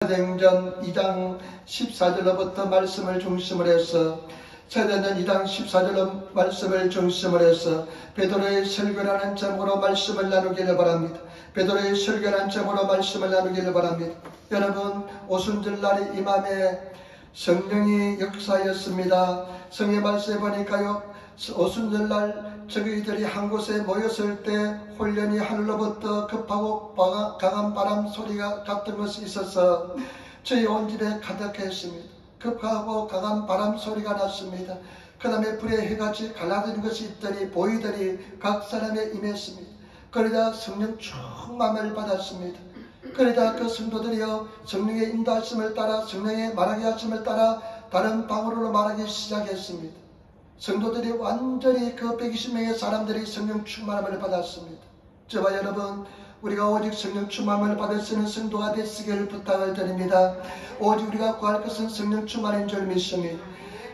사도행전 2장 14절로부터 말씀을 중심으로 해서 사도행전 2장 14절로 말씀을 중심으로 해서 베드로의 설교라는 제목으로 말씀을 나누기를 바랍니다. 베드로의 설교라는 제목으로 말씀을 나누기를 바랍니다. 여러분, 오순절날이 이맘에 성령이 역사하였습니다. 성의 말씀에 보니까요, 오순절날 저희들이 한 곳에 모였을 때 홀련히 하늘로부터 급하고 강한 바람 소리가 같은 것이 있어서 저희 온 집에 가득했습니다. 급하고 강한 바람 소리가 났습니다. 그 다음에 불의 해같이 갈라지는 것이 있더니 보이더니 각 사람에 임했습니다. 그러자 성령 충만을 받았습니다. 그러자 그 성도들이요, 성령의 인도하심을 따라, 성령의 말하게 하심을 따라 다른 방언으로 말하기 시작했습니다. 성도들이 완전히 그 120명의 사람들이 성령 충만함을 받았습니다. 저와 여러분, 우리가 오직 성령 충만함을 받을 수 있는 성도가 되시기를 부탁을 드립니다. 오직 우리가 구할 것은 성령 충만인 줄 믿습니다.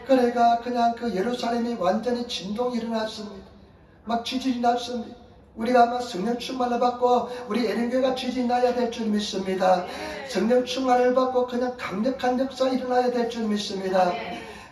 그러니까 그냥 그 예루살렘이 완전히 진동이 일어났습니다. 막 지진이 났습니다. 우리가 아마 성령 충만을 받고 우리 애령교회가 지진이 나야 될 줄 믿습니다. 성령 충만을 받고 그냥 강력한 역사 일어나야 될 줄 믿습니다.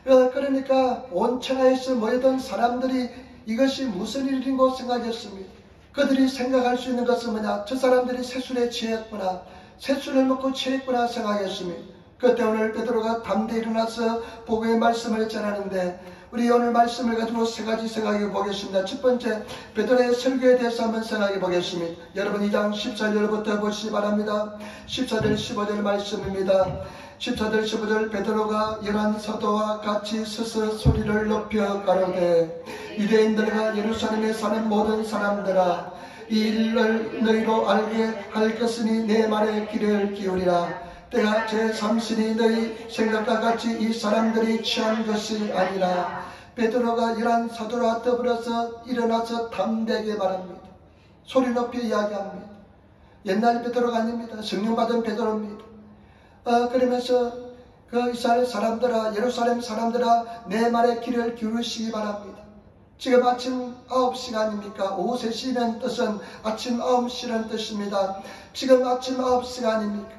그러니까 온 천하에서 모이던 사람들이 이것이 무슨 일인고 생각했습니다. 그들이 생각할 수 있는 것은 뭐냐? 저 사람들이 세술에 취했구나, 세술을 먹고 취했구나 생각했습니다. 그때 오늘 베드로가 담대히 일어나서 복음의 말씀을 전하는데, 우리 오늘 말씀을 가지고 세 가지 생각해 보겠습니다. 첫 번째, 베드로의 설교에 대해서 한번 생각해 보겠습니다. 여러분 2장 14절부터 보시기 바랍니다. 14절 15절 말씀입니다. 14절 15절 베드로가 열한 사도와 같이 서서 소리를 높여 가로되, 유대인들과 예루살렘에 사는 모든 사람들아, 이 일을 너희로 알게 할 것이니 내 말에 귀를 기울이라. 때가 제3신이 너희 생각과 같이 이 사람들이 취한 것이 아니라. 베드로가 열한 사도와 더불어서 일어나서 담대하게 말합니다. 소리 높이 이야기합니다. 옛날 베드로가 아닙니다. 성령 받은 베드로입니다. 그러면서 그 이스라엘 사람들아, 예루살렘 사람들아, 내 말에 귀를 기울이시기 바랍니다. 지금 아침 9시가 아닙니까? 오후 3시라는 뜻은 아침 9시라는 뜻입니다. 지금 아침 9시가 아닙니까?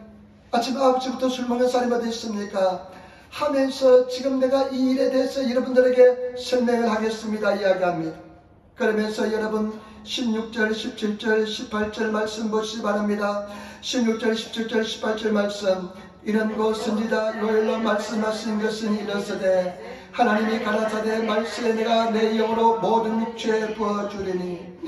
아침 9시부터 술 먹는 사람이 어디 있습니까? 하면서 지금 내가 이 일에 대해서 여러분들에게 설명을 하겠습니다 이야기합니다. 그러면서 여러분 16절, 17절, 18절 말씀 보시기 바랍니다. 16절, 17절, 18절 말씀. 이는 곧 선지자 요엘로 말씀하신 것은 이르시되, 하나님이 가라사대 말씀에 내가 내 영으로 모든 육체에 부어주리니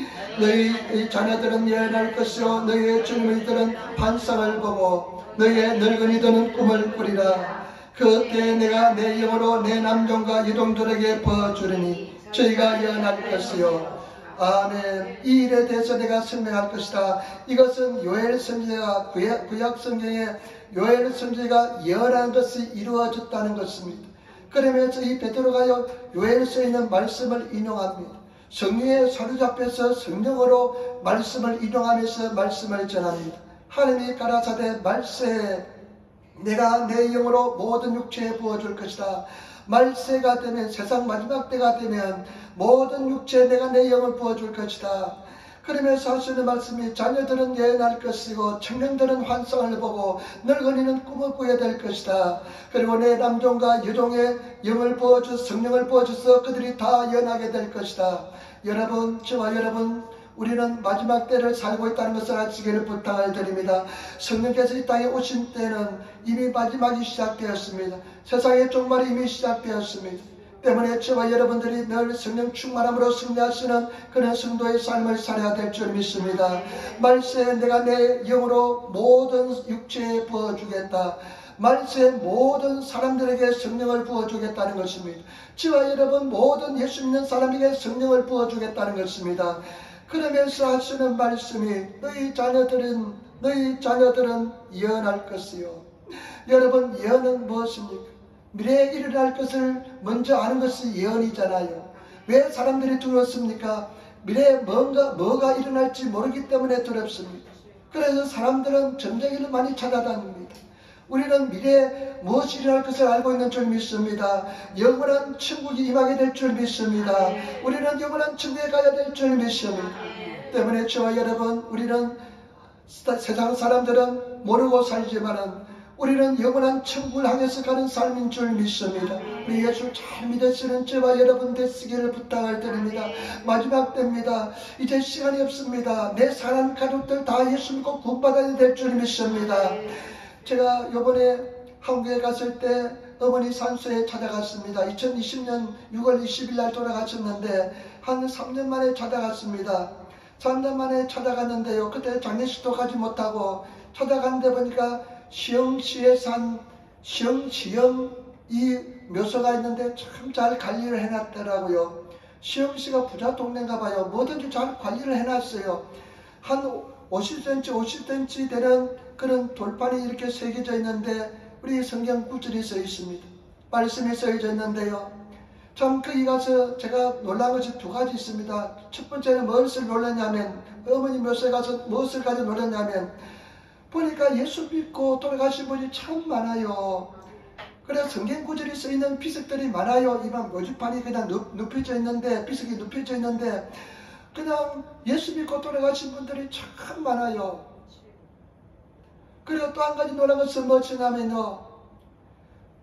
너희 자녀들은 예언할 것이요 너희의 젊은이들은 환상을 보고 너희의 늙은이들은 꿈을 꾸리라. 그때 내가 내 영으로 내 남종과 여종들에게 부어주리니 저희가 예언할 것이요. 아멘. 이 일에 대해서 내가 설명할 것이다. 이것은 요엘 선지자가 구약 성경에 요엘 선지자가 예언한 것이 이루어졌다는 것입니다. 그러면서 이 베드로가 요엘서에 있는 말씀을 인용합니다. 성령에 사로잡혀서 성령으로 말씀을 인용하면서 말씀을 전합니다. 하나님이 가라사대 말세에 내가 내 영으로 모든 육체에 부어줄 것이다. 말세가 되면, 세상 마지막 때가 되면 모든 육체에 내가 내 영을 부어줄 것이다. 그러면서 하시는 말씀이, 자녀들은 예언할 것이고 청년들은 환상을 보고 늙은이는 꿈을 꾸게 될 것이다. 그리고 내 남종과 여종의 영을 부어줘, 성령을 부어줘서 그들이 다 예언하게 될 것이다. 여러분, 저와 여러분, 우리는 마지막 때를 살고 있다는 것을 아시기를 부탁을 드립니다. 성령께서 이 땅에 오신 때는 이미 마지막이 시작되었습니다. 세상의 종말이 이미 시작되었습니다. 때문에 저와 여러분들이 늘 성령 충만함으로 승리하시는 그런 성도의 삶을 살아야 될 줄 믿습니다. 말세에 내가 내 영으로 모든 육체에 부어주겠다. 말세에 모든 사람들에게 성령을 부어주겠다는 것입니다. 저와 여러분 모든 예수 믿는 사람에게 성령을 부어주겠다는 것입니다. 그러면서 하시는 말씀이, 너희 자녀들은 예언할 것이요. 여러분, 예언은 무엇입니까? 미래에 일어날 것을 먼저 아는 것이 예언이잖아요. 왜 사람들이 두렵습니까? 미래에 뭐가 일어날지 모르기 때문에 두렵습니다. 그래서 사람들은 전쟁을 많이 찾아다닙니다. 우리는 미래에 무엇이 일어날 것을 알고 있는 줄 믿습니다. 영원한 천국이 임하게 될 줄 믿습니다. 우리는 영원한 천국에 가야 될 줄 믿습니다. 때문에 저와 여러분, 우리는 세상 사람들은 모르고 살지만은 우리는 영원한 천국을 향해서 가는 삶인 줄 믿습니다. 우리 예수 잘 믿으시는 저와 여러분 되시기를 부탁을 드립니다. 마지막 때입니다. 이제 시간이 없습니다. 내 사랑하는 가족들 다 예수 믿고 구원받아야 될 줄 믿습니다. 제가 요번에 한국에 갔을 때 어머니 산소에 찾아갔습니다. 2020년 6월 20일 날 돌아가셨는데 한 3년 만에 찾아갔습니다. 3년 만에 찾아갔는데요. 그때 장례식도 가지 못하고 찾아갔는데 보니까 시흥시에 산 시흥 이 묘소가 있는데 참 잘 관리를 해놨더라고요. 시흥시가 부자 동네인가 봐요. 뭐든지 잘 관리를 해놨어요. 한 50cm 되는 그런 돌판이 이렇게 새겨져 있는데 우리 성경 구절이 써 있습니다. 말씀이 써져 있는데요. 참 거기 가서 제가 놀란 것이 두 가지 있습니다. 첫 번째는 무엇을 놀랐냐면 어머니 묘소에 가서 무엇을 가지고 놀랐냐면 보니까 예수 믿고 돌아가신 분이 참 많아요. 그래서 성경 구절이 써있는 비석들이 많아요. 이만 묘지판이 그냥 눕혀져 있는데 비석이 눕혀져 있는데 그냥 예수 믿고 돌아가신 분들이 참 많아요. 그리고 또 한 가지 놀란 것은 무엇이냐면요.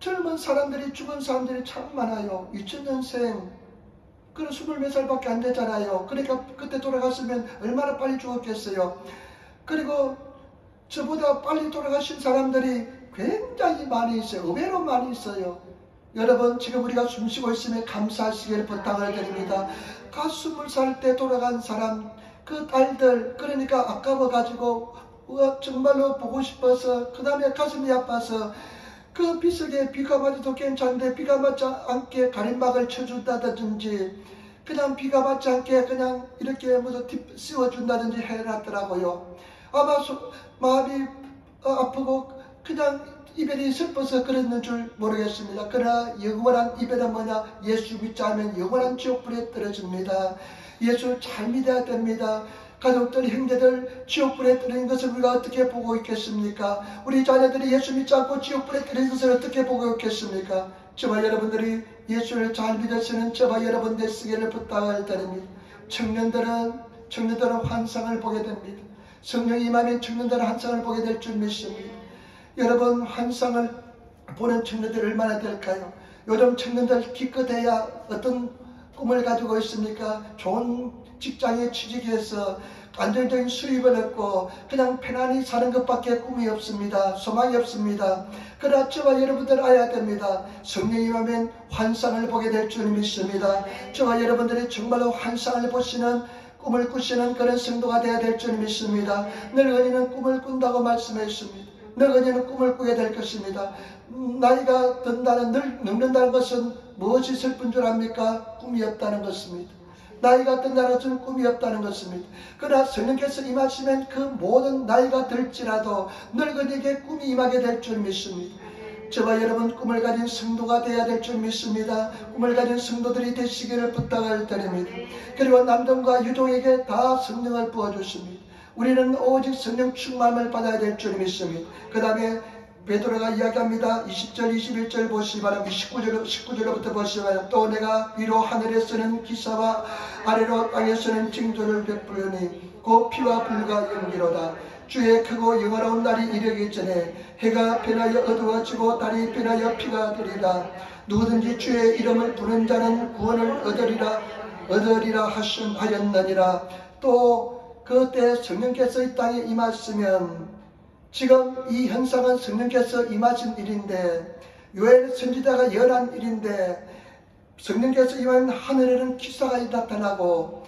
젊은 사람들이 죽은 사람들이 참 많아요. 2000년생 그런 20몇 살밖에 안 되잖아요. 그러니까 그때 돌아갔으면 얼마나 빨리 죽었겠어요. 그리고 저보다 빨리 돌아가신 사람들이 굉장히 많이 있어요. 의외로 많이 있어요. 여러분 지금 우리가 숨쉬고 있으면 감사하시기를 부탁을 드립니다. 20살 때 돌아간 사람 그 딸들 그러니까 아까워 가지고 정말로 보고 싶어서 그 다음에 가슴이 아파서 그 비석에 비가 맞아도 괜찮은데 비가 맞지 않게 가림막을 쳐준다든지 그냥 비가 맞지 않게 그냥 이렇게 무슨 씌워준다든지 해놨더라고요. 아마 마음이 아프고 그냥 이별이 슬퍼서 그랬는 줄 모르겠습니다. 그러나 영원한 이별은 뭐냐? 예수 믿지 않으면 영원한 지옥불에 떨어집니다. 예수 잘 믿어야 됩니다. 가족들, 형제들 지옥불에 떨어진 것을 우리가 어떻게 보고 있겠습니까? 우리 자녀들이 예수 믿지 않고 지옥불에 떨어진 것을 어떻게 보고 있겠습니까? 저와 여러분들이 예수를 잘 믿으시는 저와 여러분 되시기를 부탁을 드립니다. 청년들은 환상을 보게 됩니다. 성령이 임하면 청년들은 환상을 보게 될 줄 믿습니다. 여러분 환상을 보는 청년들이 얼마나 될까요? 요즘 청년들 기껏해야 어떤 꿈을 가지고 있습니까? 좋은 직장에 취직해서 안정적인 수입을 얻고 그냥 편안히 사는 것밖에 꿈이 없습니다. 소망이 없습니다. 그러나 저와 여러분들 알아야 됩니다. 성령이 임하면 환상을 보게 될 줄 믿습니다. 저와 여러분들이 정말로 환상을 보시는 꿈을 꾸시는 그런 성도가 되어야 될 줄 믿습니다. 늙은이는 꿈을 꾼다고 말씀했습니다. 늙은이는 꿈을 꾸게 될 것입니다. 나이가 늙는다는 것은 무엇이 슬픈 줄 압니까? 꿈이 없다는 것입니다. 나이가 든다는 것은 꿈이 없다는 것입니다. 그러나 성령께서 임하시면 그 모든 나이가 들지라도 늙은이에게 꿈이 임하게 될 줄 믿습니다. 저와 여러분 꿈을 가진 성도가 되어야 될 줄 믿습니다. 꿈을 가진 성도들이 되시기를 부탁을 드립니다. 그리고 남동과 유종에게 다 성령을 부어주십니다. 우리는 오직 성령 충만을 받아야 될 줄 믿습니다. 그 다음에 베드로가 이야기합니다. 20절 21절 보시기 바랍니다. 19절로부터 보시기 바랍니다. 또 내가 위로 하늘에서는 기사와 아래로 땅에서는 징조를 베풀으니 곧 피와 불과 연기로다. 주의 크고 영원한 날이 이르기 전에 해가 변하여 어두워지고 달이 변하여 피가 되리라. 누구든지 주의 이름을 부르는 자는 구원을 얻으리라 하셨느니라. 또 그때 성령께서 이 땅에 임하시면 지금 이 현상은 성령께서 임하신 일인데 요엘 선지자가 예언한 일인데 성령께서 임하면 하늘에는 기사가 나타나고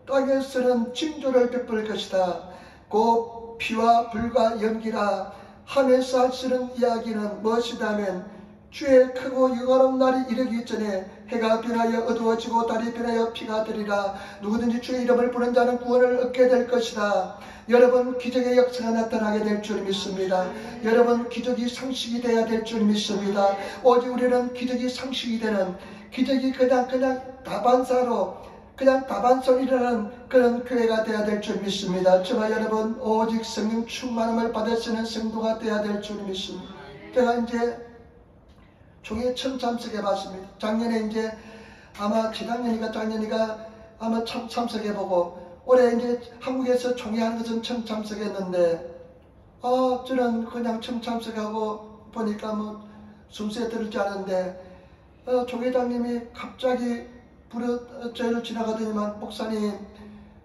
땅에서는 징조를 베풀 것이다. 곧 피와 불과 연기라 하면서 하시는 이야기는 무엇이냐면 주의 크고 영원한 날이 이르기 전에 해가 변하여 어두워지고 달이 변하여 피가 되리라. 누구든지 주의 이름을 부르는 자는 구원을 얻게 될 것이다. 여러분 기적의 역사가 나타나게 될 줄 믿습니다. 여러분 기적이 상식이 되어야 될 줄 믿습니다. 오직 우리는 기적이 상식이 되는 기적이 그냥 다반사로 그냥 다반성이라는 그런 교회가 되어야 될 줄 믿습니다. 저와 여러분 오직 성령 충만함을 받으시는 성도가 되어야 될 줄 믿습니다. 제가 이제 종에 처음 참석해 봤습니다. 작년에 이제 아마 작년이가 아마 참석해 보고 올해 이제 한국에서 총회하는 것은 처음 참석했는데 저는 그냥 참석하고 보니까 뭐 순서에 들지 않은데 조계장님이 갑자기 저희를 지나가더니만 목사님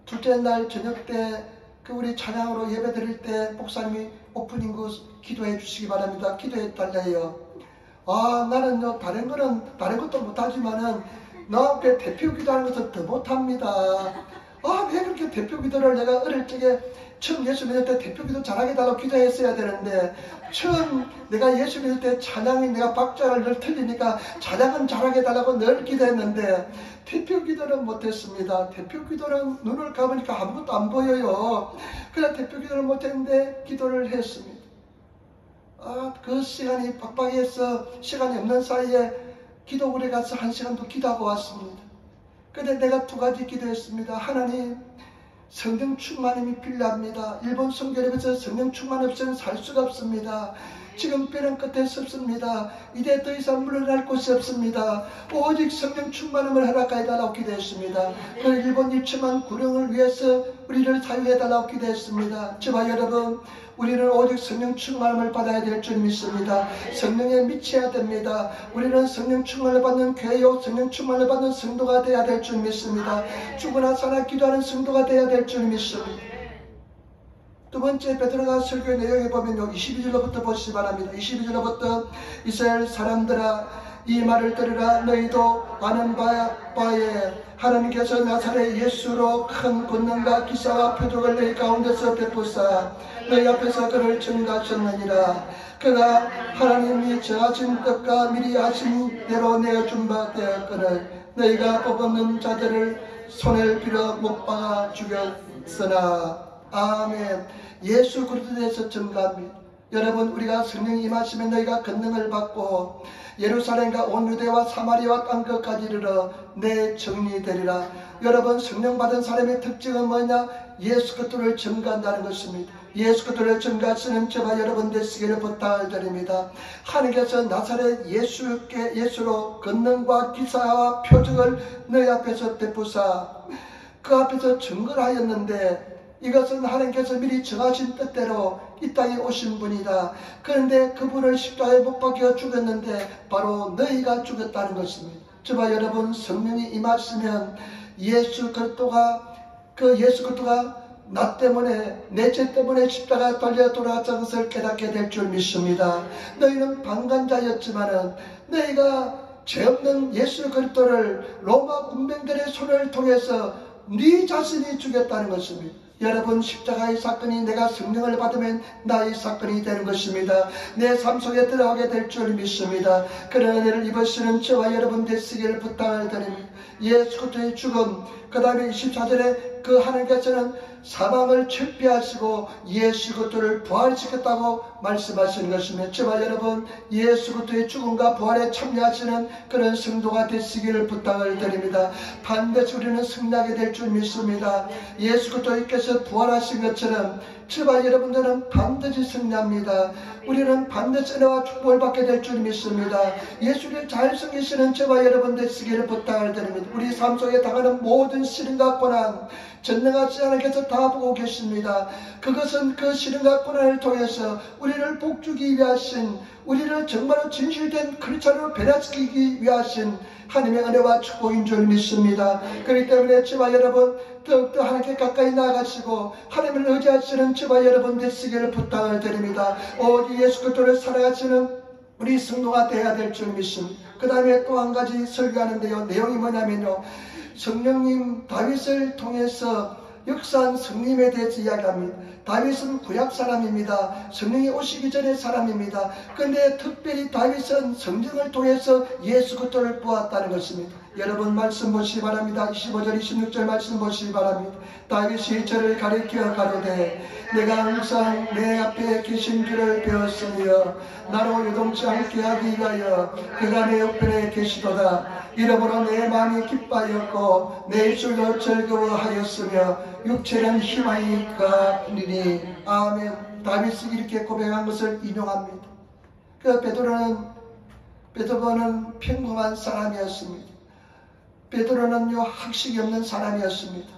둘째 날 저녁 때 그 우리 찬양으로 예배 드릴 때 목사님이 오프닝 그 기도해 주시기 바랍니다. 기도해 달래요. 나는요 다른 것도 못하지만은 너 앞에 대표 기도하는 것은 더 못합니다. 왜 그렇게 대표 기도를 내가 어릴 적에 처음 예수 믿을 때 대표 기도 잘하게 달라고 기도했어야 되는데 처음 내가 예수 믿을 때 찬양이 내가 박자를 늘 틀리니까 찬양은 잘하게 달라고 늘 기도했는데 대표 기도는 못했습니다. 대표 기도는 눈을 감으니까 아무것도 안 보여요. 그래서 대표 기도를 못했는데 기도를 했습니다. 그 시간이 빡빡해서 시간이 없는 사이에 기도굴에 가서 1시간도 기도하고 왔습니다. 근데 내가 2가지 기도했습니다. 하나님, 성령 충만함이 필요합니다. 일본 성결협에서 성령 충만 없이는 살 수가 없습니다. 지금 뼈는 끝에 섭습니다. 이제 더 이상 물러날 곳이 없습니다. 오직 성령 충만함을 허락해달라고 기도했습니다. 그 일본 유치만 구령을 위해서 우리를 사유해달라고 기도했습니다. 저와 여러분, 우리는 오직 성령 충만함을 받아야 될 줄 믿습니다. 성령에 미쳐야 됩니다. 우리는 성령 충만을 받는 교회요, 성령 충만을 받는 성도가 되어야 될 줄 믿습니다. 죽으나 살아 기도하는 성도가 되어야 될 줄 믿습니다. 두 번째 베드로가 설교의 내용에 보면요, 22절로부터 보시기 바랍니다. 22절로부터 이스라엘 사람들아, 이 말을 들으라. 너희도 아는 바에 하나님께서 나사렛 예수로 큰 권능과 기사와 표적을 너희 가운데서 베푸사 너희 앞에서 그를 증거하셨느니라. 그가 하나님이 정하신 뜻과 미리 하신 대로 내어준 바 되었거늘 너희가 뽑는 자들을 손을 빌어 못 박아 죽였으나. 아멘. 예수 그리스도에 대해서 증거합니다. 여러분, 우리가 성령이 임하시면 너희가 권능을 받고 예루살렘과 온 유대와 사마리아와 땅끝까지 이르러 내 증인이 되리라. 여러분, 성령 받은 사람의 특징은 뭐냐? 예수 그리스도를 증거한다는 것입니다. 예수 그리스도를 증거하시는 저와 여러분 되시기를 부탁을 드립니다. 하나님께서 나사렛 예수로 권능과 기사와 표적을 너희 앞에서 베푸사 그 앞에서 증거를 하였는데 이것은 하나님께서 미리 정하신 뜻대로 이 땅에 오신 분이다. 그런데 그분을 십자가에 못 박혀 죽였는데 바로 너희가 죽였다는 것입니다. 저와 여러분, 성령이 임하시면 예수 그리스도가 나 때문에 내 죄 때문에 십자가에 달려 돌아왔다는 것을 깨닫게 될 줄 믿습니다. 너희는 방관자였지만은 너희가 죄 없는 예수 그리스도를 로마 군병들의 손을 통해서 네 자신이 죽였다는 것입니다. 여러분, 십자가의 사건이 내가 성령을 받으면 나의 사건이 되는 것입니다. 내 삶 속에 들어가게 될 줄 믿습니다. 그런 은혜를 입으시는 저와 여러분 되시기를 부탁을 드립니다. 예수 그리스도의 죽음, 그 다음에 24절에 그 하나님께서는 사망을 철폐하시고 예수 그리스도를 부활시켰다고 말씀하시는 것입니다. 저와 여러분, 예수 그리스도의 죽음과 부활에 참여하시는 그런 성도가 되시기를 부탁을 드립니다. 반드시 우리는 승리하게 될 줄 믿습니다. 예수 그리스도께서 부활하신 것처럼 저와 여러분들은 반드시 승리합니다. 우리는 반드시 은혜와 축복을 받게 될 줄 믿습니다. 예수를 잘 섬기시는 저와 여러분 되시기를 부탁을 드립니다. 우리 삶 속에 당하는 모든 시련과 고난, 전능하지 않게서 다 보고 계십니다. 그것은 그 시련과 고난을 통해서 우리를 복주기 위하신, 우리를 정말로 진실된 크리스찬으로 변화시키기 위하신 하나님의 은혜와 축복인 줄 믿습니다. 그렇기 때문에 저와 여러분 더욱더 하나님께 가까이 나아가시고 하나님을 의지하시는 저와 여러분 되시기를 부탁을 드립니다. 오직 예수 그리스도를 살아가시는 우리 성도가 되어야 될 줄 믿습니다. 그 다음에 또 한 가지 설교하는데요. 내용이 뭐냐면요, 성령님 다윗을 통해서 역사한 성님에 대해서 이야기합니다. 다윗은 구약 사람입니다. 성령이 오시기 전의 사람입니다. 그런데 특별히 다윗은 성령을 통해서 예수 그리스도를 보았다는 것입니다. 여러분 말씀 보시기 바랍니다. 25절 26절 말씀 보시기 바랍니다. 다윗이 저를 가리켜 가로되 내가 항상 내 앞에 계신 줄을 배웠으며 나로 요동치 않게 하기 위하여 그가 내 옆에 계시도다. 이러므로 내 마음이 기뻐하였고 내 입술도 즐거워하였으며 육체는 희망이 가리니. 아멘. 다윗이 이렇게 고백한 것을 인용합니다. 그 베드로는 평범한 사람이었습니다. 베드로는요 학식이 없는 사람이었습니다.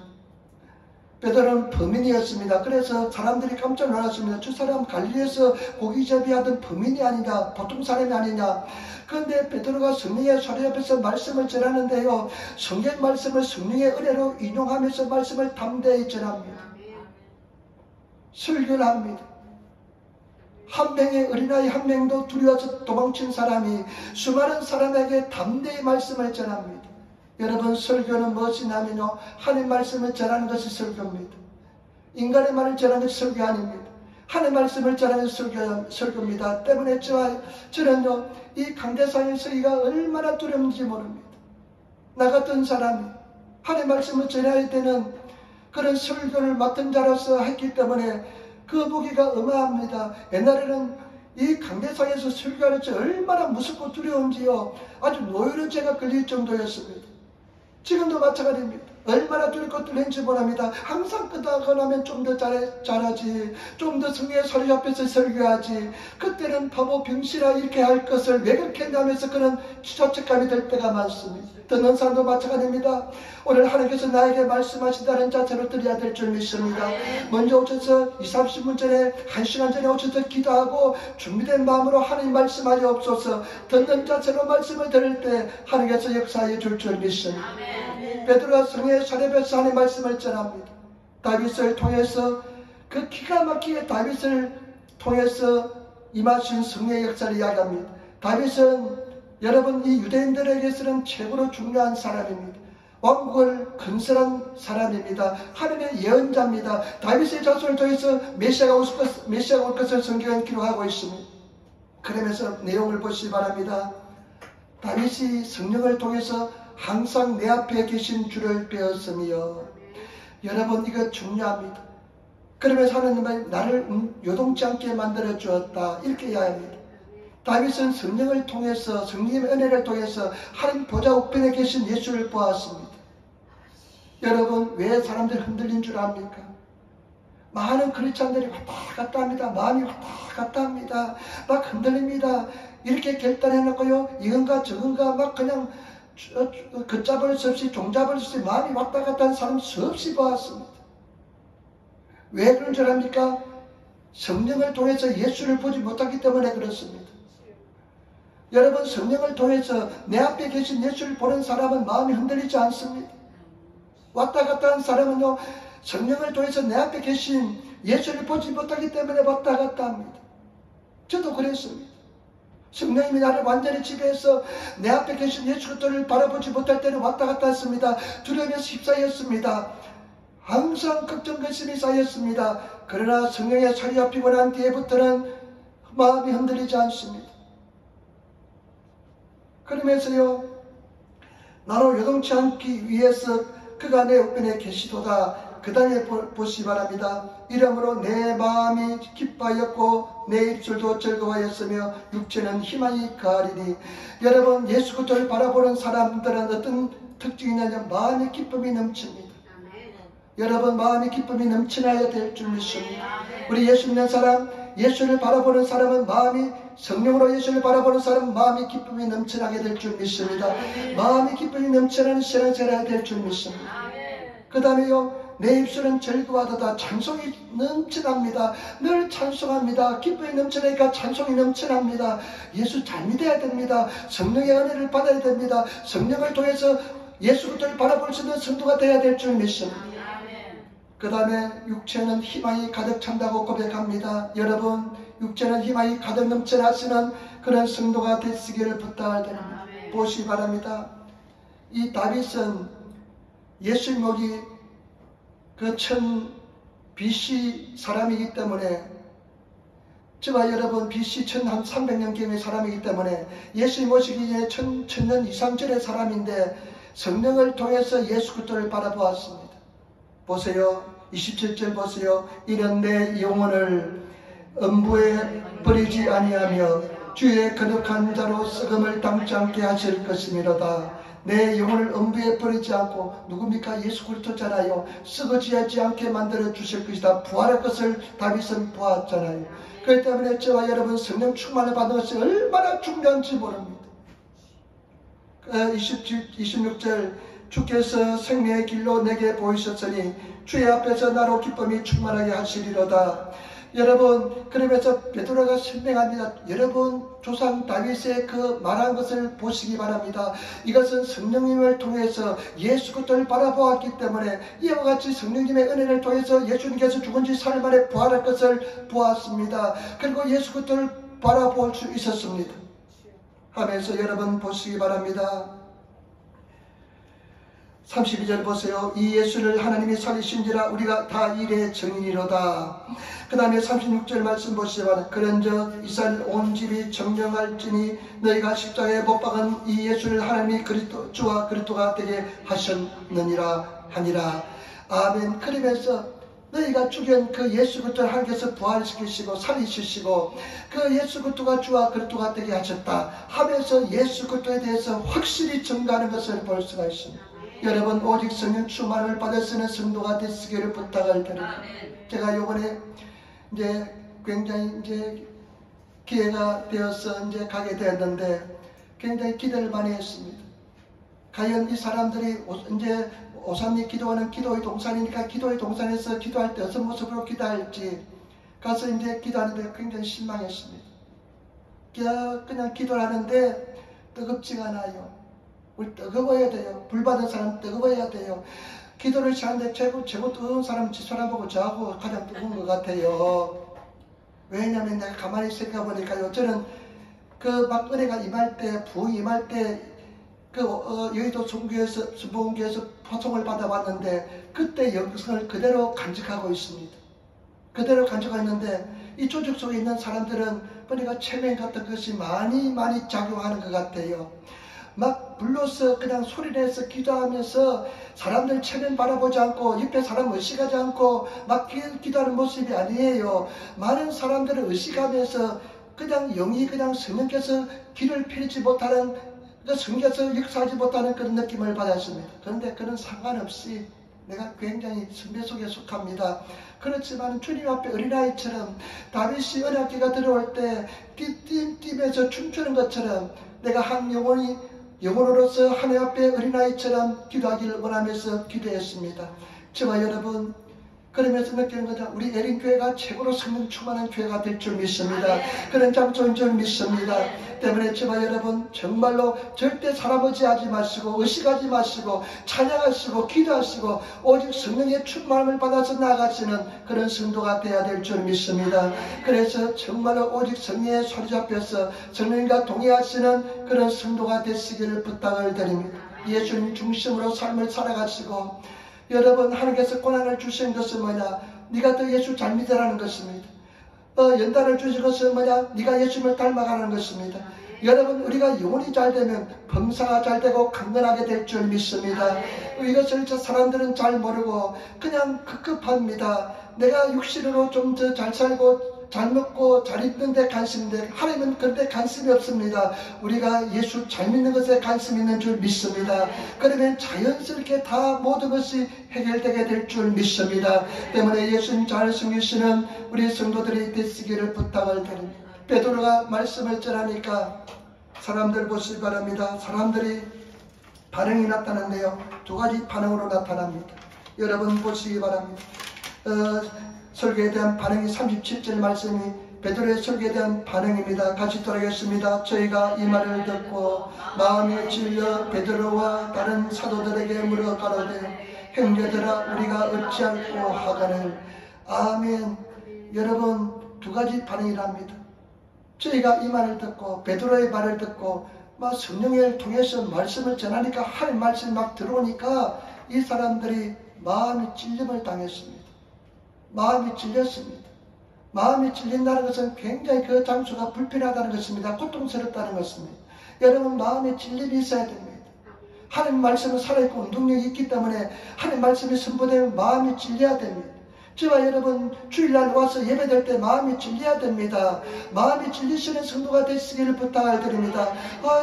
베드로는 범인이었습니다. 그래서 사람들이 깜짝 놀랐습니다. 저 사람 갈릴리에서 고기잡이하던 범인이 아니냐, 보통 사람이 아니냐. 그런데 베드로가 성령의 소리 앞에서 말씀을 전하는데요, 성경 말씀을 성령의 은혜로 인용하면서 말씀을 담대히 전합니다. 설교를 합니다. 한 명의 어린아이 한 명도 두려워서 도망친 사람이 수많은 사람에게 담대히 말씀을 전합니다. 여러분, 설교는 무엇이냐면요, 하나님 말씀을 전하는 것이 설교입니다. 인간의 말을 전하는 것이 설교 아닙니다. 하나님 말씀을 전하는 것이 설교입니다. 때문에 저는요, 이 강대상에 서기가 얼마나 두려운지 모릅니다. 나 같은 사람이 하나님 말씀을 전해야 되는 그런 설교를 맡은 자로서 했기 때문에 그 무기가 어마합니다. 옛날에는 이 강대상에서 설교하는 지 얼마나 무섭고 두려운지요, 아주 노예로 제가 걸릴 정도였습니다. 지금도 마찬가지입니다. 얼마나 두렵고 떨린지 모릅니다. 항상 끄다가 나면 좀 더 잘하지, 좀 더 성령의 소리 앞에서 설교하지, 그때는 바보 병신아 이렇게 할 것을 왜 그렇게 했냐면서 그런 죄책감이 될 때가 많습니다. 듣는 사람도 마찬가지입니다. 오늘 하나님께서 나에게 말씀하신다는 자체로 드려야 될 줄 믿습니다. 먼저 오셔서 20-30분 전에, 1시간 전에 오셔서 기도하고 준비된 마음으로 하나님 말씀하여 없어서 듣는 자체로 말씀을 들을 때 하나님께서 역사해 줄 줄 믿습니다. 베드로가 성령의 사례에서 하나님의 말씀을 전합니다. 다윗을 통해서, 그 기가 막히게 다윗을 통해서 임하신 성령의 역사를 이야기합니다. 다윗은 여러분, 이 유대인들에게서는 최고로 중요한 사람입니다. 왕국을 건설한 사람입니다. 하나님의 예언자입니다. 다윗의 자손을 통해서 메시아가 올 것을 성경은 기록하고 있습니다. 그러면서 내용을 보시기 바랍니다. 다윗이 성령을 통해서 항상 내 앞에 계신 주를 배웠으며, 여러분, 이거 중요합니다. 그러면서 하나님은 나를 요동치 않게 만들어 주었다, 이렇게 이야기합니다. 다윗은 성령을 통해서, 성령의 은혜를 통해서 하나님 보좌 우편에 계신 예수를 보았습니다. 여러분, 왜 사람들이 흔들린 줄 압니까? 많은 크리스찬들이 왔다 갔다 합니다. 마음이 왔다 갔다 합니다. 막 흔들립니다. 이렇게 결단해놓고요, 이건가 저건가 막 그냥 걷잡을 수 없이, 종잡을 수 없이 마음이 왔다 갔다 하는 사람 수없이 보았습니다. 왜 그런 줄 압니까? 성령을 통해서 예수를 보지 못하기 때문에 그렇습니다. 여러분, 성령을 통해서 내 앞에 계신 예수를 보는 사람은 마음이 흔들리지 않습니다. 왔다 갔다 하는 사람은요, 성령을 통해서 내 앞에 계신 예수를 보지 못하기 때문에 왔다 갔다 합니다. 저도 그랬습니다. 성령님이 나를 완전히 지배해서 내 앞에 계신 예수 그리스도를 바라보지 못할 때는 왔다 갔다 했습니다. 두려움에 휩싸였습니다. 항상 걱정근심이 쌓였습니다. 그러나 성령의 소리 앞이고 난 뒤에부터는 마음이 흔들리지 않습니다. 그러면서요, 나로 요동치 않기 위해서 그가 내 우편에 계시도다. 그 다음에 보시기 바랍니다. 이러므로 내 마음이 기뻐하였고 내 입술도 즐거워하였으며 육체는 희망이 가리니. 여러분, 예수 그리스도를 바라보는 사람들은 어떤 특징이 있냐면 마음의 기쁨이 넘칩니다. 여러분, 마음의 기쁨이 넘쳐나야 될 줄 믿습니다. 우리 예수 믿는 사람, 예수를 바라보는 사람은 마음이, 성령으로 예수를 바라보는 사람은 마음의 기쁨이 넘쳐나게 될 줄 믿습니다. 마음의 기쁨이 넘쳐나는 신앙생활이 될 줄 믿습니다. 그 다음에요, 내 입술은 즐거워하도다. 찬송이 넘쳐납니다. 늘 찬송합니다. 기쁨이 넘쳐나니까 찬송이 넘쳐납니다. 예수 잘 믿어야 됩니다. 성령의 은혜를 받아야 됩니다. 성령을 통해서 예수 그리스도를 바라볼 수 있는 성도가 되어야 될 줄 믿습니다. 그 다음에 육체는 희망이 가득 찬다고 고백합니다. 여러분, 육체는 희망이 가득 넘쳐나시는 그런 성도가 되시기를 부탁을 드립니다. 보시기 바랍니다. 이 다윗은 예수의 목이 그 BC 사람이기 때문에, 저와 여러분 BC 1300년경의 사람이기 때문에 예수의 모시기 전에 1000년 이상 전의 사람인데 성령을 통해서 예수 그리스도를 바라보았습니다. 보세요. 27절 보세요. 이는 내 영혼을 음부에 버리지 아니하며 주의 거룩한 자로 썩음을 당치 않게 하실 것이미로다. 내 영혼을 음부에 버리지 않고, 누굽니까? 예수 그리스도잖아요. 썩어지지 않게 만들어 주실 것이다. 부활할 것을 다윗은 보았잖아요. 그렇기 때문에 저와 여러분 성령 충만을 받는 것이 얼마나 중요한지 모릅니다. 26절 주께서 생명의 길로 내게 보이셨으니 주의 앞에서 나로 기쁨이 충만하게 하시리로다. 여러분, 그러면서 베드로가 설명합니다. 여러분, 조상 다윗의 그 말한 것을 보시기 바랍니다. 이것은 성령님을 통해서 예수 그리스도를 바라보았기 때문에 이와 같이 성령님의 은혜를 통해서 예수님께서 죽은 지 사흘 만에 부활할 것을 보았습니다. 그리고 예수 그리스도를 바라볼 수 있었습니다. 하면서 여러분 보시기 바랍니다. 32절 보세요. 이 예수를 하나님이 살리신지라 우리가 다 일의 증인이로다. 그 다음에 36절 말씀 보시면 그런즉 이스라엘 온 집이 정령할지니 너희가 십자가에 못 박은 이 예수를 하나님이 주와 그리스도가 되게 하셨느니라 하니라. 아멘. 그러면서 너희가 죽인 그 예수 그리스도를 하나님께서 부활시키시고 살리시고 그 예수 그리스도가 주와 그리스도가 되게 하셨다 하면서 예수 그리스도에 대해서 확실히 증거하는 것을 볼 수가 있습니다. 여러분, 오직 성령 충만을 받아 쓰는 성도가 되시기를 부탁을 드립니다. 제가 요번에 이제 굉장히 이제 기회가 되어서 이제 가게 되었는데 굉장히 기대를 많이 했습니다. 과연 이 사람들이 이제 오산리 기도하는 기도의 동산이니까 기도의 동산에서 기도할 때 어떤 모습으로 기도할지 가서 이제 기도하는데 굉장히 실망했습니다. 그냥 기도를 하는데 뜨겁지가 않아요. 우리 뜨거워야 돼요. 불받은 사람 뜨거워야 돼요. 기도를 시작하는데 최고 뜨거운 사람 지소라보고 저하고 가장 뜨거운 것 같아요. 왜냐하면 내가 가만히 생각해보니까요. 저는 그 막 은혜가 임할 때, 부흥 임할 때, 여의도 순복음교회에서 파송을 받아봤는데, 그때 영성을 그대로 간직하고 있습니다. 그대로 간직하고 있는데, 이 조직 속에 있는 사람들은 보니까 체면 같은 것이 많이 작용하는 것 같아요. 막 불러서 그냥 소리내서 기도하면서 사람들 체면 바라보지 않고 옆에 사람 의식하지 않고 막 기도하는 모습이 아니에요. 많은 사람들을 의식하면서 그냥 영이 그냥 성령께서 길을 펴지 못하는 성령께서 역사하지 못하는 그런 느낌을 받았습니다. 그런데 그런 상관없이 내가 굉장히 선배 속에 속합니다. 그렇지만 주님 앞에 어린아이처럼 다윗이 언약궤가 들어올 때 뛰면서 춤추는 것처럼 내가 한 영혼으로서 하나님 앞에 어린아이처럼 기도하기를 원하면서 기도했습니다. 저와 여러분, 그러면서 느끼는 거죠. 우리 예린교회가 최고로 성령 충만한 교회가 될 줄 믿습니다. 그런 장소인 줄 믿습니다. 때문에 저와 여러분 정말로 절대 사람 의지하지 마시고 의식하지 마시고 찬양하시고 기도하시고 오직 성령의 충만함을 받아서 나아가시는 그런 성도가 되어야 될 줄 믿습니다. 그래서 정말로 오직 성령의 소리 잡혀서 성령과 동의하시는 그런 성도가 되시기를 부탁을 드립니다. 예수님 중심으로 삶을 살아가시고 여러분, 하나님께서 고난을 주신 것은 뭐냐? 네가 더 예수 잘 믿으라는 것입니다. 연단을 주신 것은 뭐냐? 네가 예수님을 닮아가는 것입니다. 여러분, 우리가 영혼이 잘 되면 범사가 잘 되고 강건하게 될 줄 믿습니다. 이것을 사람들은 잘 모르고 그냥 급급합니다. 내가 육신으로 좀 더 잘 살고 잘 먹고 잘 입는 데 관심인데 하나님은 그런데 관심이 없습니다. 우리가 예수 잘 믿는 것에 관심 있는 줄 믿습니다. 그러면 자연스럽게 다 모든 것이 해결되게 될 줄 믿습니다. 때문에 예수님 잘 섬기시는 우리 성도들이 되시기를 부탁을 드립니다. 베드로가 말씀을 전하니까 사람들 보시기 바랍니다. 사람들이 반응이 나타났네요. 두 가지 반응으로 나타납니다. 여러분 보시기 바랍니다. 설교에 대한 반응이 37절 말씀이 베드로의 설교에 대한 반응입니다. 같이 따라하겠습니다. 저희가 이 말을 듣고 마음에 찔려 베드로와 다른 사도들에게 물어 가로되 형제들아 우리가 어찌할꼬 하거늘. 아멘. 여러분 두 가지 반응이랍니다. 저희가 이 말을 듣고 베드로의 말을 듣고 막 성령을 통해서 말씀을 전하니까 할 말씀이 막 들어오니까 이 사람들이 마음이 찔림을 당했습니다. 마음이 찔렸습니다. 마음이 찔린다는 것은 굉장히 그 장소가 불편하다는 것입니다. 고통스럽다는 것입니다. 여러분 마음에 찔림이 있어야 됩니다. 하나님 말씀은 살아있고 운동력이 있기 때문에 하나님 말씀이 선포되면 마음이 찔려야 됩니다. 저와 여러분 주일날 와서 예배될 때 마음이 찔려야 됩니다. 마음이 찔리시는 성도가 되시기를 부탁을 드립니다.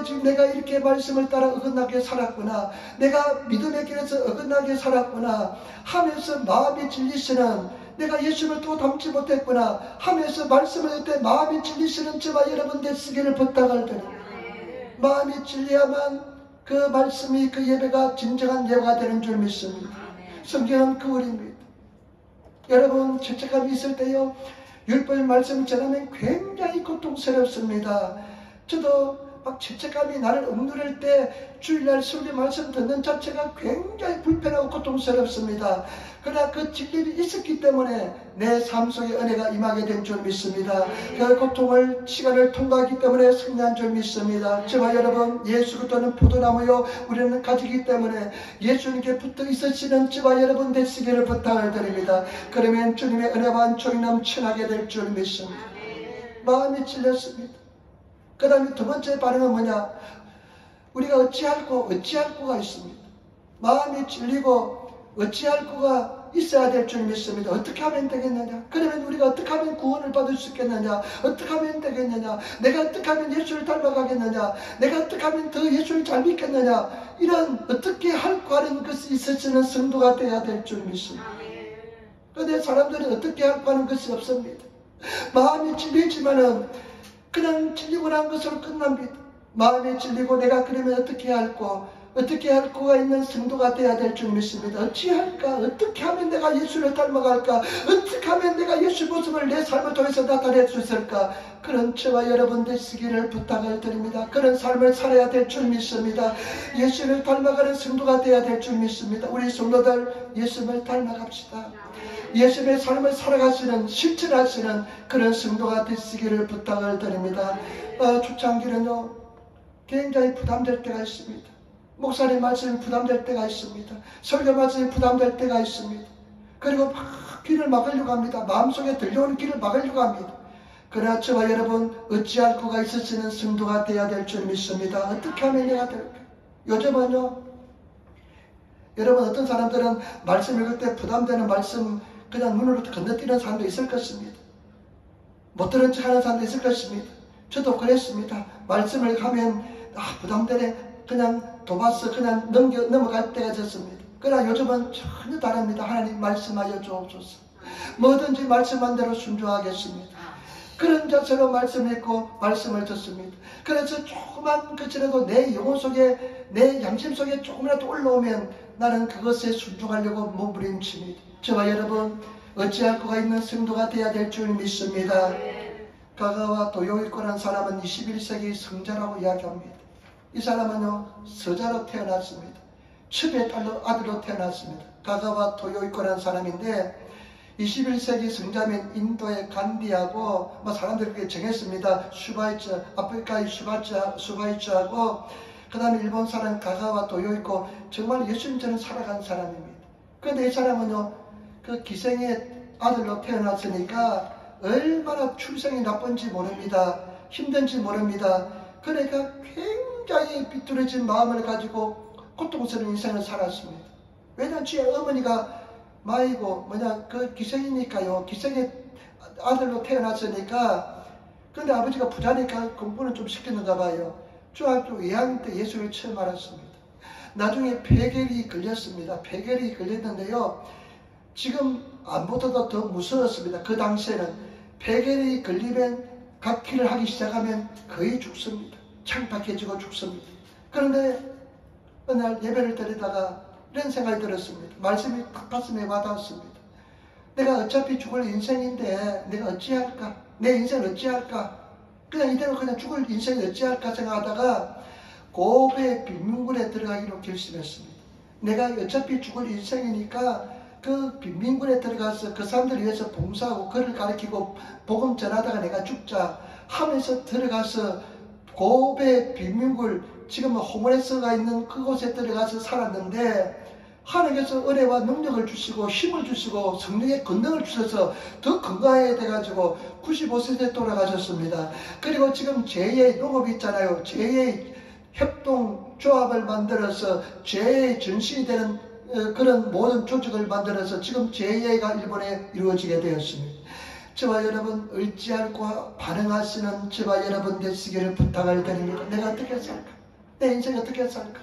지금 내가 이렇게 말씀을 따라 어긋나게 살았구나. 내가 믿음의 길에서 어긋나게 살았구나 하면서 마음이 찔리시는, 내가 예수를 또 닮지 못했구나 하면서 말씀을 할 때 마음이 찔리시는 저와 여러분 되시기를 부탁을 드립니다. 마음이 찔려야만 그 말씀이 그 예배가 진정한 예배가 되는 줄 믿습니다. 성경은 그 우리입니다. 여러분 죄책감이 있을 때요 율법의 말씀 전하면 굉장히 고통스럽습니다. 저도 막 죄책감이 나를 억누를 때 주일날 설교 말씀 듣는 자체가 굉장히 불편하고 고통스럽습니다. 그러나 그 직립이 있었기 때문에 내 삶 속에 은혜가 임하게 된 줄 믿습니다. 그 고통을 시간을 통과하기 때문에 승리한 줄 믿습니다. 저와 여러분 예수 그리스도는 포도나무요 우리는 가지기 때문에 예수님께 붙어 있으시는 저와 여러분 되시기를 부탁을 드립니다. 그러면 주님의 은혜와 안총이 넘쳐나게 될 줄 믿습니다. 마음이 찔렸습니다. 그 다음에 두 번째 반응은 뭐냐? 우리가 어찌할 거가 있습니다. 마음이 찔리고 어찌할 거가 있어야 될 줄 믿습니다. 어떻게 하면 되겠느냐? 그러면 우리가 어떻게 하면 구원을 받을 수 있겠느냐? 어떻게 하면 되겠느냐? 내가 어떻게 하면 예수를 닮아가겠느냐? 내가 어떻게 하면 더 예수를 잘 믿겠느냐? 이런 어떻게 할까 하는 것이 있어지는 성도가 되어야 될 줄 믿습니다. 그런데 사람들은 어떻게 할까 하는 것이 없습니다. 마음이 찔리지만은 그냥 찔리고 난 것으로 끝납니다. 마음이 찔리고 내가 그러면 어떻게 할 거가 있는 성도가 되어야 될 줄 믿습니다. 어찌할까? 어떻게 하면 내가 예수를 닮아갈까? 어떻게 하면 내가 예수 모습을 내 삶을 통해서 나타낼 수 있을까? 그런 저와 여러분 되시기를 부탁을 드립니다. 그런 삶을 살아야 될 줄 믿습니다. 예수를 닮아가는 성도가 되어야 될 줄 믿습니다. 우리 성도들 예수를 닮아갑시다. 예수의 삶을 살아가시는 실천하시는 그런 성도가 되시기를 부탁을 드립니다. 초창기는요 굉장히 부담될 때가 있습니다. 목사님 말씀이 부담될 때가 있습니다. 설교 말씀이 부담될 때가 있습니다. 그리고 막 귀를 막으려고 합니다. 마음속에 들려오는 귀를 막으려고 합니다. 그러나 저와 여러분 어찌할 거가 있으시는 성도가 되어야 될 줄 믿습니다. 어떻게 하면 내가 될까? 요즘은요 여러분 어떤 사람들은 말씀 읽을 때 부담되는 말씀 그냥 눈으로 건너뛰는 사람도 있을 것입니다. 못 들은 척 하는 사람도 있을 것입니다. 저도 그랬습니다. 말씀을 하면 부담되네 그냥 도마스 그냥 넘어갈 때가 있었습니다. 그러나 요즘은 전혀 다릅니다. 하나님 말씀하여 주옵소서. 뭐든지 말씀한 대로 순종하겠습니다. 그런 자세로 말씀을 읽고 말씀을 듣습니다. 그래서 조그만 것이라도 내 영혼 속에 내 양심 속에 조금이라도 올라오면 나는 그것에 순종하려고 몸부림칩니다. 저와 여러분 어찌할 거가 있는 성도가 되어야 될 줄 믿습니다. 가가와 도요이코라는 사람은 21세기 성자라고 이야기합니다. 이 사람은요 서자로 태어났습니다. 첩의 아들로 태어났습니다. 가가와 도요이코라는 사람인데 21세기 성자면 인도의 간디하고 사람들이 그렇게 정했습니다. 슈바이처, 아프리카의 슈바이처하고 그 다음에 일본 사람 가가와 도요이코 정말 예수님처럼 살아간 사람입니다. 그런데 이 사람은요 그 기생의 아들로 태어났으니까 얼마나 출생이 나쁜지 모릅니다. 힘든지 모릅니다. 그러니까 굉장히 비뚤어진 마음을 가지고 고통스러운 인생을 살았습니다. 왜냐하면 지 어머니가 그 기생이니까요. 기생의 아들로 태어났으니까. 근데 아버지가 부자니까 공부는 좀 시켰는가 봐요. 중학교 2학년 때 예수를 처음 알았습니다. 나중에 폐결이 걸렸습니다. 폐결이 걸렸는데요. 지금 안보다도 더 무서웠습니다. 그 당시에는 폐결이 걸리면 각기를 하기 시작하면 거의 죽습니다. 창박해지고 죽습니다. 그런데 어느 날 예배를 드리다가 이런 생각이 들었습니다. 말씀이 가슴에 와닿았습니다. 내가 어차피 죽을 인생인데 내가 어찌할까? 내 인생을 어찌할까? 그냥 이대로 그냥 죽을 인생을 어찌할까 생각하다가 고베 빈민군에 들어가기로 결심했습니다. 내가 어차피 죽을 인생이니까 그 빈민군에 들어가서 그 사람들을 위해서 봉사하고 글을 가르치고 복음 전하다가 내가 죽자 하면서 들어가서 고베 빈민군 지금 호모레스가 있는 그곳에 들어가서 살았는데 하나님께서 은혜와 능력을 주시고 힘을 주시고 성령의 권능을 주셔서 더 건강하게 돼가지고 95세 때 돌아가셨습니다. 그리고 지금 제2의 농업이 있잖아요. 제2의 협동조합을 만들어서 제2의 전신이 되는 그런 모든 조직을 만들어서 지금 제2가 일본에 이루어지게 되었습니다. 저와 여러분 의지하고 반응하시는 저와 여러분 되시기를 부탁을 드립니다. 내가 어떻게 살까? 내 인생 어떻게 살까?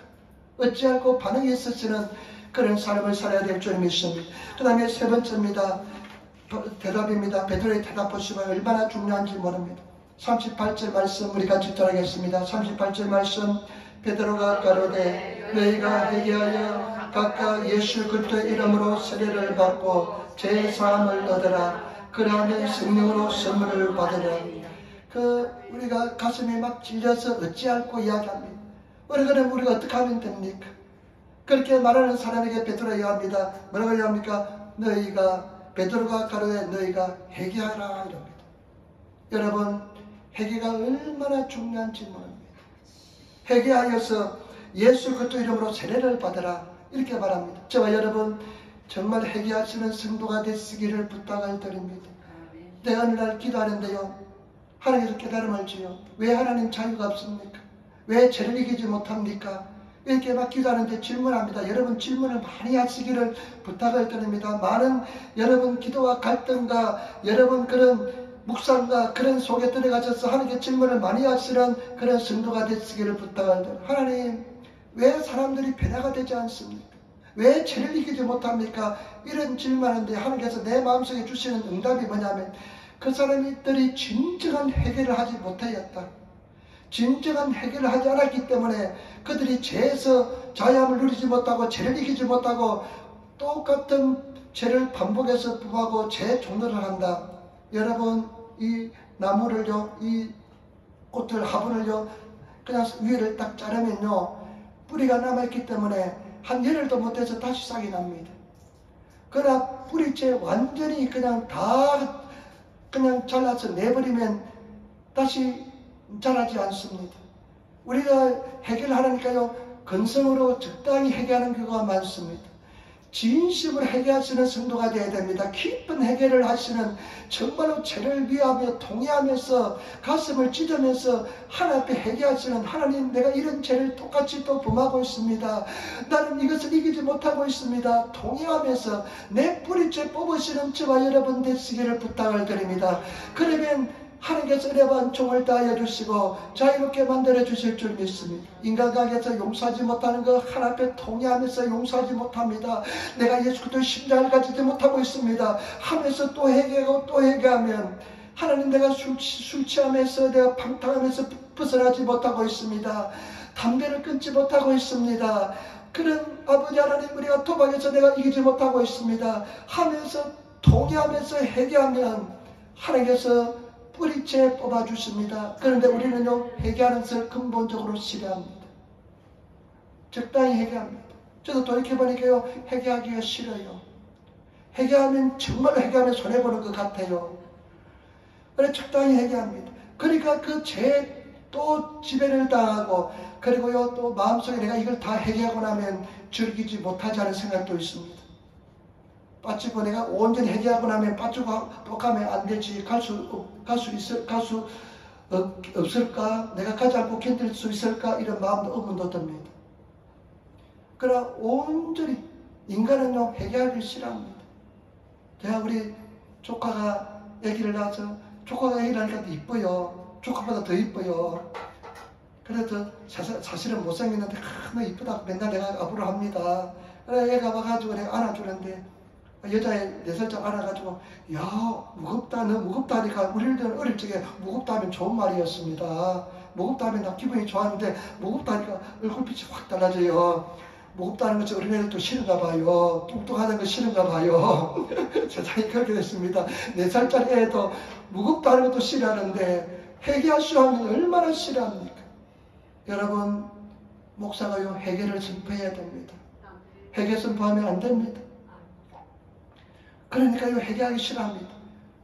어찌하고 반응이 있으시는 그런 삶을 살아야 될 줄 믿습니다. 그 다음에 세 번째입니다. 대답입니다. 베드로의 대답 보시면 얼마나 중요한지 모릅니다. 38절 말씀 우리 같이 들어가겠습니다. 38절 말씀 베드로가 가로되 너희가 회개하여 각각 예수 그리스도의 이름으로 세례를 받고 제 사함을 얻으라. 그러하면 성령으로 선물을 받으라. 우리가 가슴이 막 찔려서 어찌할꼬 이야기합니다. 우리가 어떻게 하면 됩니까? 그렇게 말하는 사람에게 베드로가 이야기합니다. 뭐라고 이야기합니까? 베드로가 가로되 너희가 회개하라 이럽니다. 여러분, 회개가 얼마나 중요한지 모릅니다. 회개하여서 예수 그리스도 이름으로 세례를 받으라 이렇게 말합니다. 저와 여러분 정말 회개하시는 성도가 되시기를 부탁을 드립니다. 내가 어느 날 기도하는데요, 하나님께서 깨달음을 주요. 왜 하나님 자유가 없습니까? 왜 죄를 이기지 못합니까? 이렇게 막 기도하는데 질문합니다. 여러분 질문을 많이 하시기를 부탁을 드립니다. 많은 여러분 기도와 갈등과 여러분 그런 묵상과 그런 속에 들어가셔서 하나님께 질문을 많이 하시는 그런 성도가 되시기를 부탁을 드립니다. 하나님, 왜 사람들이 변화가 되지 않습니까? 왜 죄를 이기지 못합니까? 이런 질문하는데 하나님께서 내 마음속에 주시는 응답이 뭐냐면 그 사람들이 진정한 회개를 하지 못하였다. 진정한 회개를 하지 않았기 때문에 그들이 죄에서 자유함을 누리지 못하고 죄를 이기지 못하고 똑같은 죄를 반복해서 범하고 죄 종로를 한다. 여러분, 이 나무를요, 이 꽃을 화분을요, 그냥 위를 딱 자르면요, 뿌리가 남아있기 때문에 한 열흘도 못해서 다시 싹이 납니다. 그러나 뿌리째 완전히 그냥 다 그냥 잘라서 내버리면 다시 자라지 않습니다. 우리가 해결하려니까요, 근성으로 적당히 해결하는 경우가 많습니다. 진심으로 해결하시는 성도가 되어야 됩니다. 깊은 해결을 하시는, 정말로 죄를 위하며 통회하면서 가슴을 찢으면서 하나님 앞에 해결하시는, 하나님 내가 이런 죄를 똑같이 또 범하고 있습니다. 나는 이것을 이기지 못하고 있습니다. 통회하면서 내 뿌리째 뽑으시는 저와 여러분 되시기를 부탁을 드립니다. 그러면 하나님께서 은혜와 총을 다하여 주시고 자유롭게 만들어 주실 줄 믿습니다. 인간관계에서 용서하지 못하는 것 하나님 앞에 통회하면서 용서하지 못합니다. 내가 예수 그리스도의 심장을 가지지 못하고 있습니다 하면서 또 회개하고 또 회개하면 하나님, 내가 술 취하면서 내가 방탕하면서 벗어나지 못하고 있습니다. 담배를 끊지 못하고 있습니다. 그런 아버지 하나님, 우리가 도박에서 내가 이기지 못하고 있습니다 하면서 통회하면서 회개하면 하나님께서 뿌리째 뽑아주십니다. 그런데 우리는요, 회개하는 것을 근본적으로 싫어합니다. 적당히 회개합니다. 저도 돌이켜보니까요, 회개하기가 싫어요. 회개하면 정말로 회개하면 손해보는 것 같아요. 그래서 적당히 회개합니다. 그러니까 그 죄 또 지배를 당하고, 그리고요 또 마음속에 내가 이걸 다 회개하고 나면 즐기지 못하지 않은 생각도 있습니다. 빠지고 내가 온전히 회개하고 나면 빠지고 또 가면 안 되지. 갈 수 없을까? 내가 가지 않고 견딜 수 있을까? 이런 마음도 의문도 듭니다. 그러나 온전히 인간은요, 회개하기 싫어합니다. 제가 우리 조카가 아기를 낳아서, 조카가 아기를 낳으니까 더 이뻐요. 조카보다 더 이뻐요. 그래서 사실은 못생겼는데 너무 이쁘다고 맨날 내가 아부를 합니다. 그래 애가 와가지고 내가 안아주는데 여자애 4살짜리 안아가지고, 야 무겁다, 너 무겁다 하니까, 우리들 어릴 적에 무겁다 하면 좋은 말이었습니다. 무겁다 하면 나 기분이 좋았는데 무겁다 하니까 얼굴빛이 확 달라져요. 무겁다는 것이 어린애들도 싫은가 봐요. 뚱뚱하는 거 싫은가 봐요. 세상이 그렇게 됐습니다. 4살짜리 애도 무겁다는 것도 싫어하는데 회개하시오 하면 얼마나 싫어합니까? 여러분, 목사가요, 회개를 선포해야 됩니다. 회개 선포하면 안 됩니다. 그러니까요, 회개하기 싫어합니다.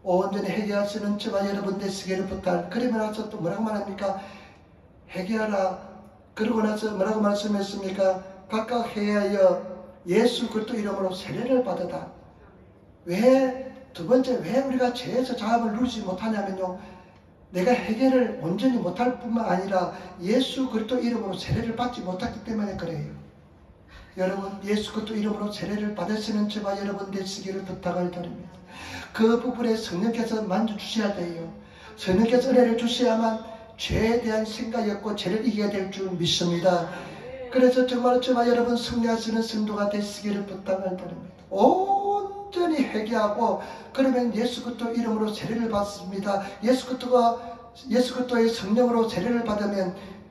온전히 회개하시는 저와 여러분 되시기를 부탁. 그러고 나서 또 뭐라고 말합니까? 회개하라. 그러고 나서 뭐라고 말씀했습니까? 각각 회개하여 예수 그리스도 이름으로 세례를 받으다. 왜, 두 번째, 왜 우리가 죄에서 자함을 누리지 못하냐면요, 내가 회개를 온전히 못할 뿐만 아니라 예수 그리스도 이름으로 세례를 받지 못했기 때문에 그래요. 여러분, 예수 그리스도 이름으로 세례를 받으시는 저와 여러분 되시기를 부탁을 드립니다. 그 부분에 성령께서 만져주셔야 돼요. 성령께서 은혜를 주셔야만 죄에 대한 생각이 없고 죄를 이기게 될 줄 믿습니다. 그래서 정말 저와 여러분 승리하시는 성도가 되시기를 부탁을 드립니다. 온전히 회개하고, 그러면 예수 그리스도 이름으로 세례를 받습니다. 예수 그리스도의 성령으로 세례를 받으면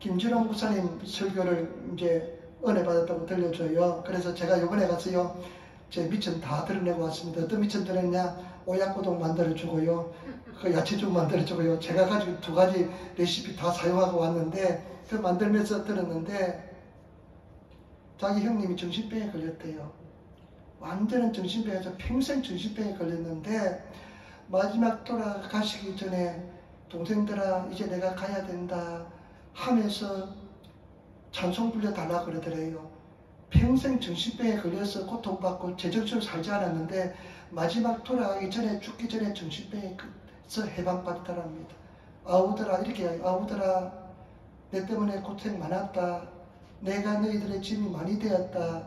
김준홍 목사님 설교를 이제 은혜 받았다고 들려줘요. 그래서 제가 요번에 가서요, 제 미천 다 드러내고 왔습니다. 어떤 미천 드러냈냐? 오약고동 만들어주고요, 그 야채죽 만들어주고요. 제가 가지고 2가지 레시피 다 사용하고 왔는데, 그 만들면서 들었는데, 자기 형님이 정신병에 걸렸대요. 완전한 정신병에서 평생 정신병에 걸렸는데, 마지막 돌아가시기 전에 동생들아 이제 내가 가야 된다 하면서 찬송 불러달라 그러더래요. 평생 정신병에 걸려서 고통받고 제정신으로 살지 않았는데 마지막 돌아가기 전에, 죽기 전에 정신병에서 해방받았답니다. 아우들아, 이렇게 아우들아, 내 때문에 고생 많았다. 내가 너희들의 짐이 많이 되었다.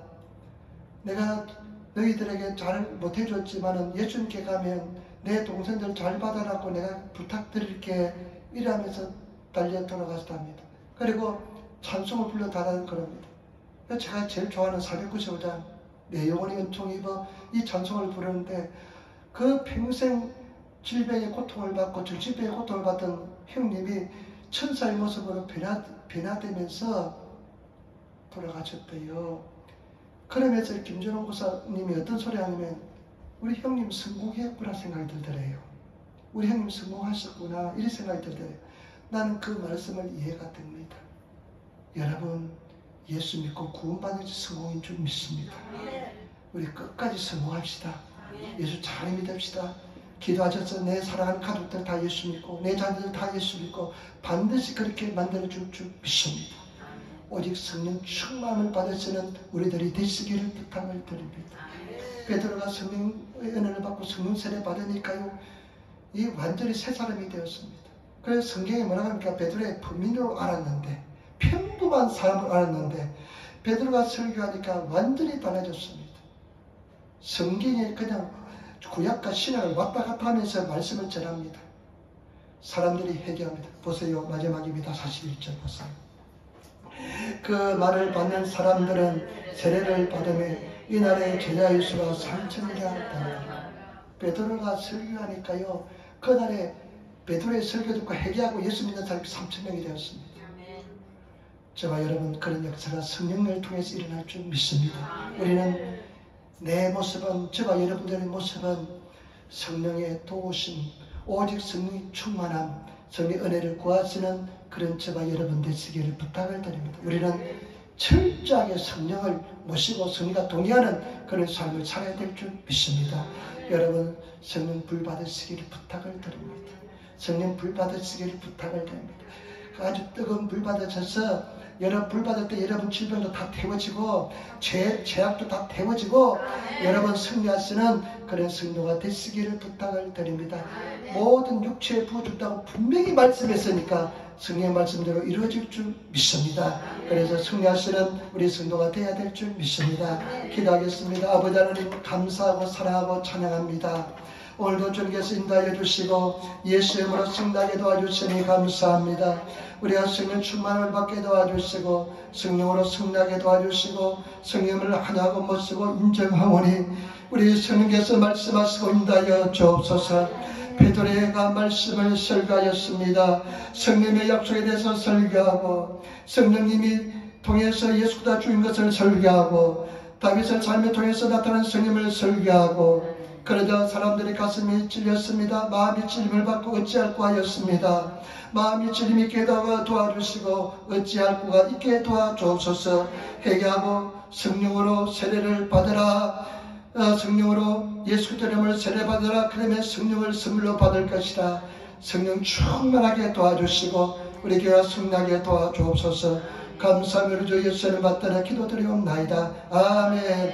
내가 너희들에게 잘 못해줬지만은 예수님께 가면 내 동생들 잘 받아라고 내가 부탁드릴게, 이러면서 달려 돌아갔답니다. 그리고 찬송을 불러달라는 겁니다. 제가 제일 좋아하는 495장 내 영혼이 은총 입어, 이 찬송을 부르는데, 그 평생 질병의 고통을 받고 정신병의 고통을 받던 형님이 천사의 모습으로 변화되면서 돌아가셨대요. 그러면서 김준홍 목사님이 어떤 소리 하냐면, 우리 형님 성공했구나 생각이 들더래요. 우리 형님 성공하셨구나, 이런 생각이 들더래요. 나는 그 말씀을 이해가 됩니다. 여러분, 예수 믿고 구원받는 성공인 줄 믿습니다. 우리 끝까지 성공합시다. 예수 잘 믿읍시다. 기도하셔서 내 사랑하는 가족들 다 예수 믿고, 내 자녀들 다 예수 믿고 반드시 그렇게 만들어줄 줄 믿습니다. 오직 성령 충만을 받으시는 우리들이 되시기를 부탁을 드립니다. 베드로가 성령의 은혜를 받고 성령 세례 받으니까요, 이 완전히 새 사람이 되었습니다. 그래서 성경에 뭐라고 합니까? 베드로의 범인으로 알았는데, 평범한 사람으로 알았는데, 베드로가 설교하니까 완전히 달라졌습니다. 성경에 그냥 구약과 신약을 왔다 갔다 하면서 말씀을 전합니다. 사람들이 회개합니다. 보세요, 마지막입니다. 41절 보세요. 그 말을 받는 사람들은 세례를 받으며 이날의 제자의 수가 3,000이라 되었다. 베드로가 설교하니까요, 그날에 베드로의 설교 듣고 회개하고 예수 믿는 사람이 3,000명이 되었습니다. 저와 여러분, 그런 역사가 성령을 통해서 일어날 줄 믿습니다. 우리는 내 모습은, 저와 여러분들의 모습은 성령의 도우심, 오직 성령이 충만함, 성령의 은혜를 구하시는 그런 저와 여러분 되시기를 부탁을 드립니다. 우리는 철저하게 성령을 모시고 성령과 동의하는 그런 삶을 살아야 될 줄 믿습니다. 여러분, 성령 불 받으시기를 부탁을 드립니다. 성령 불 받으시기를 부탁을 드립니다. 아주 뜨거운 불 받으셔서 여러분 불 받을 때 여러분 질병도 다 태워지고 죄악도 다 태워지고 여러분 승리하시는 그런 성도가 되시기를 부탁을 드립니다. 모든 육체에 부어준다고 분명히 말씀했으니까 성령의 말씀대로 이루어질 줄 믿습니다. 그래서 승리하시는 우리 성도가 되어야 될 줄 믿습니다. 기도하겠습니다. 아버지 하나님, 감사하고 사랑하고 찬양합니다. 오늘도 주님께서 인도하여 주시고 예수의 이름으로 승리하게 도와주시니 감사합니다. 우리가 성령 충만을 받게 도와주시고 성령으로 승리하게 도와주시고 성령을 하나하고 못쓰고 인정하오니 우리 성령께서 말씀하시고 인도하여 주옵소서. 베드로가 말씀을 설교하였습니다. 성령의 약속에 대해서 설교하고 성령님이 통해서 예수가 주인 것을 설교하고 다윗의 삶을 통해서 나타난 성령을 설교하고, 그러자 사람들의 가슴이 찔렸습니다. 마음이 찔림을 받고 어찌할꼬 하였습니다. 마음이 찔림이 있게 도와주시고 어찌할꼬가 있게 도와주옵소서. 회개하고 성령으로 세례를 받으라. 성령으로 예수 이름을 세례 받으라. 그러면 성령을 선물로 받을 것이다. 성령 충만하게 도와주시고 우리 교회가 승리하게 도와주옵소서. 감사하며 주 예수를 받들어 기도드리옵나이다. 아멘.